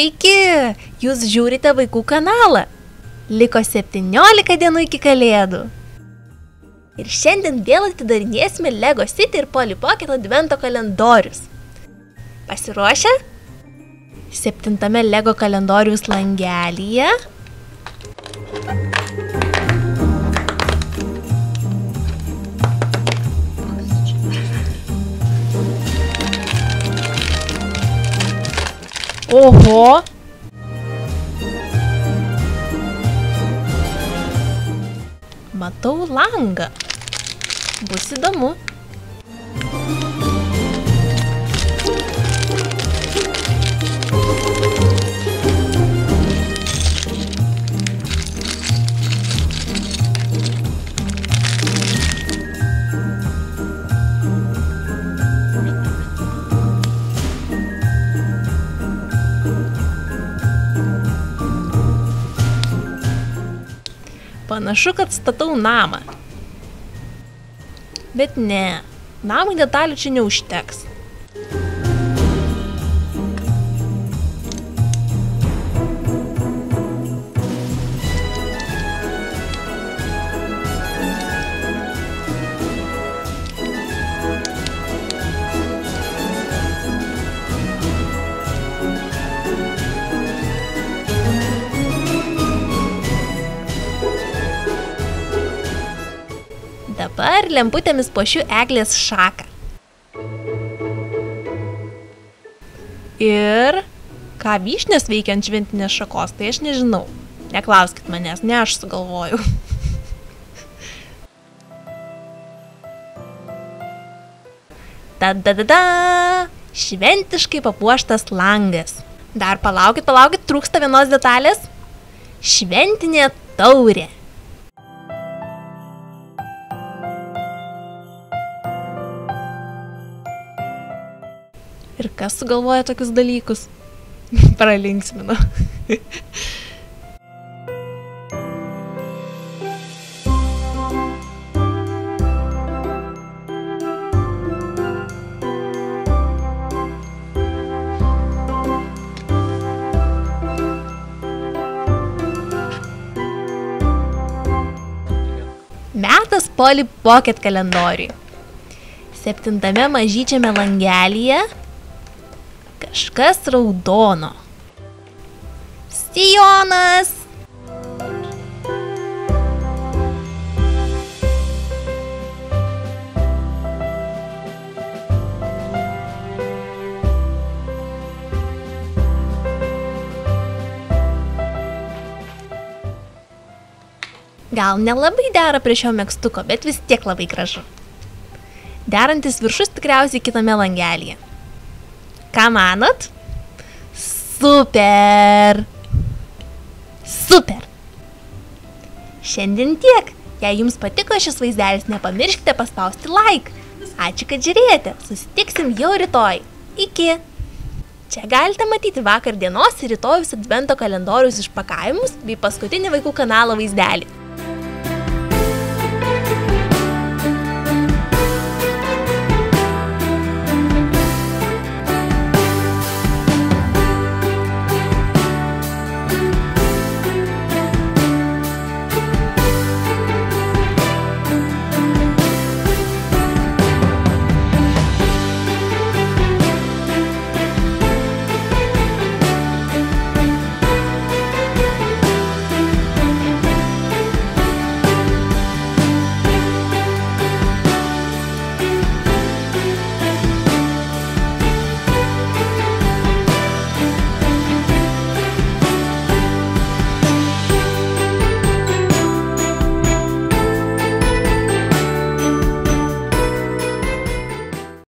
Sveiki! Jūs žiūrite vaikų kanalą. Liko 17 dienų iki kalėdų. Ir šiandien vėl atidarinėsime Lego City ir Polly Pocket advento kalendorius. Pasiruošę? 7 Lego kalendoriaus langelyje Oho! Matau langą. Bus įdomu. Panašu, kad statau namą. Bet ne, namui detalių čia neužteks. Dabar lemputėmis puošiu eglės šaką. Ir ką vyšnios veikia ant šventinės šakos, tai aš nežinau. Neklauskit manęs, ne aš sugalvojau. Tada! Šventiškai papuoštas langas. Dar palaukit, trūksta vienos detalės. Šventinė taurė. Ir kas sugalvoja tokius dalykus? Pralinksmino. Metas Polly Pocket kalendoriui. 7 mažyčiame langelyje kažkas raudono. Sijonas! Gal nelabai dera prie šio megztuko, bet vis tiek labai gražu. Derantis viršus tikriausiai kitame langelyje. Ką manot? Super! Super! Šiandien tiek. Jei jums patiko šis vaizdelis, nepamirškite paspausti like. Ačiū, kad žiūrėjote. Susitiksim jau rytoj. Iki! Čia galite matyti vakar dienos ir rytojus advento kalendorius išpakavimus bei paskutinį vaikų kanalo vaizdelį.